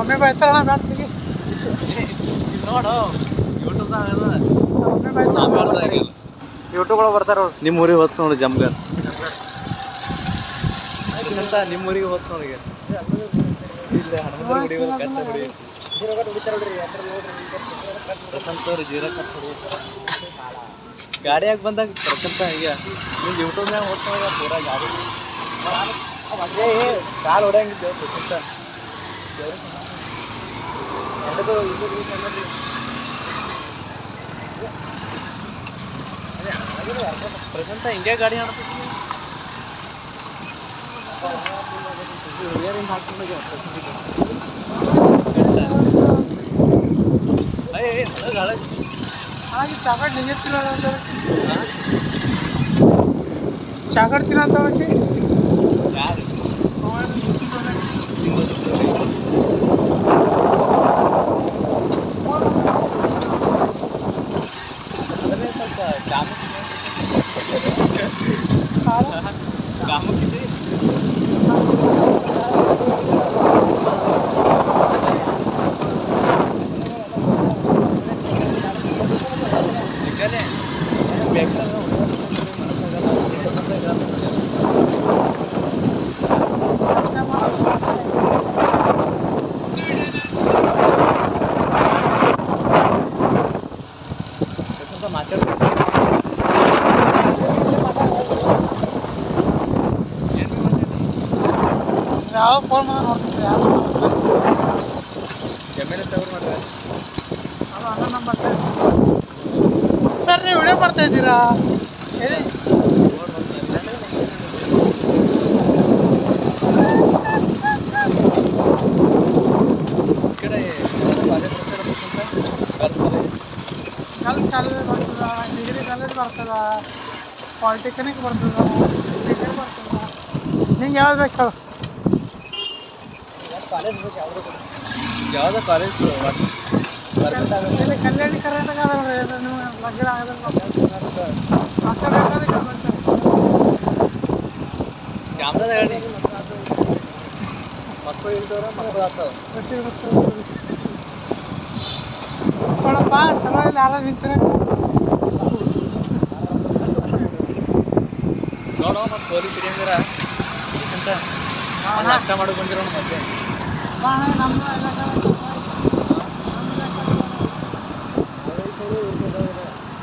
ಒಮ್ಮೆ ಬೈತಾರಣ ಬ್ಯಾಡ್ತಿಗೆ ನೋಡು ಯೂಟ್ಯೂಬ್ದಾಗ ಒಮ್ಮೆ ಬೈತಾರ ಯೂಟ್ಯೂಬ್ ಒಳಗೆ ಬರ್ತಾರ ಅವ್ರು. ನಿಮ್ಮ ಊರಿಗೆ ಹೊತ್ತು ನೋಡಿ ಜಮ್ಗರ್ ಅಂತ ನಿಮ್ಮ ಊರಿಗೆ ಹೊತ್ತು ನೋಡಿ ಇಲ್ಲ ಹನುಮಂತರ ಗುಡಿ ಕಟ್ಟ ಗುಡಿ ಪ್ರಶಾಂತ್ ಅವ್ರು ಜೀರ ಕಟ್ ಗಾಡಿಯಾಗ ಬಂದಾಗ ಪ್ರಶಾಂತ ಈಗ ನೀವು ಯೂಟ್ಯೂಬ್ನಾಗ ಹೊತ್ತು ಪೂರಾ ಗಾಡಿ ಕಾಲು ಹೊಡೆಯಂಗಿದ್ದೇವೆ ಪ್ರಶಾಂತ ಪ್ರಶಾಂತ ಹಿಂಗೆ ಗಾಡಿ ಆಡ್ತೀವಿ ಹಾಗೆ ಚಾಕಟ್ ನಿಂಗೆತ್ತಿಲ್ಲ ಅಂತ ಚಾಕಟ್ ತಿನ್ನಂತ ಹೋಗಿ ಯಾರು ಕಾಮಕ್ಕಿದೆ ಯಾವ ಫೋನ್ ಮಾಡಿ ನೋಡ್ತಿದ್ದೆ ಯಾವ ಎಮ್ಮೆಲೆ ತಗೊಂಡು ಮಾಡ್ರೆ ಅದು ಅನ್ನ ನಂಬರ್ ಸರ್ ನೀವು ವಿಡಿಯೋ ಮಾಡ್ತಾ ಇದ್ದೀರಾ ಹೇಳಿ ಗರ್ಲ್ಸ್ ಕಾಲೇಜ್ ಬರ್ತದ ಡಿಗ್ರಿ ಕಾಲೇಜ್ ಬರ್ತದ ಪಾಲಿಟೆಕ್ನಿಕ್ ಬರ್ತದ ಡಿಗ್ರಿ ಬರ್ತದ ನಿಂಗೆ ಯಾವ್ದು ಬೇಕು ಕಾಲೇಜ್ ಯಾವುದೋ ಕಾಲೇಜ್ ಇಲ್ಲಿ ಕಲ್ಯಾಣಿ ಕರ್ನಾಟಕ ಅದ ನೋಡ್ರಿ ನೀವು ಲಗ್ನ ಕ್ಯಾಮ್ರಾದ ಹೇಳಿ ಮಕ್ಕಳು ಇಲ್ದವ್ರ ಮಕ್ಕಳು ಆಗ್ತಾವ ನೋಡಪ್ಪ ಚಲೋ ಇಲ್ಲ ಯಾರು ನಿಂತಾರೆ ನೋಡೋ ಮತ್ತು ಪೊಲೀಸ್ ಹಿಡಿಯಂಗಿರ ಅಂತ ನಾಷ್ಟ ಮಾಡೋಕೆ ಬಂದಿರೋಣ ಮತ್ತೆ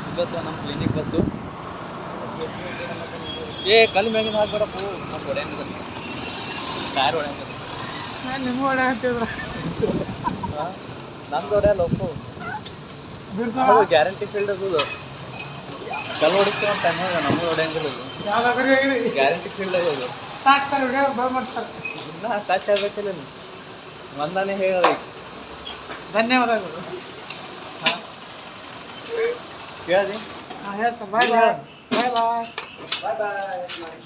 ಇವತ್ತು ನಮ್ಮ ಕ್ಲಿನಿಕ್ ಬಂದು ಕಲ್ಲು ಮ್ಯಾಗಿನ ಹಾಕ್ಬೇಡಪ್ಪು ನಮ್ಮ ಹೊಡೆಯಂಗಿದ ಟೈರ್ ಹೊಡೆಯಂಗಿದ ನಿಮ್ಗೆ ಹೊಡೆ ಅಂತಿದ್ರು ನಮ್ದು ಹೊಡೆಯಲ್ಲ ಒಪ್ಪು ಗ್ಯಾರಂಟಿ ಫೀಲ್ಡ್ ಅದು ಕಲ್ಲು ಹೊಡಿತೀವಿ ಅಂತ ಟೈಮ್ ನಮ್ಗೆ ಹೊಡೆಯಂಗಿಲ್ಲ ಗ್ಯಾರಂಟಿ ಫೀಲ್ಡ್ ಅದು ಸಾಕು ಸರ್ ವಿಡಿಯೋ ಬಂದ್ ಮಾಡ್ತಾರೆ ಇನ್ನೂ ಟಚ್ ಆಗಬೇಕಿಲ್ಲ ಒಂದಾನೆ ಹೇಳಿ ಧನ್ಯವಾದಗಳು ಹಾಂ ಕೇಳಿ ಹಾಂ ಹೇಳಿ ಸರ್ ಬಾಯ್ ಬಾಯ್ ಬಾಯ್ ಬಾಯ್ ಬಾಯ್ ಬಾಯ್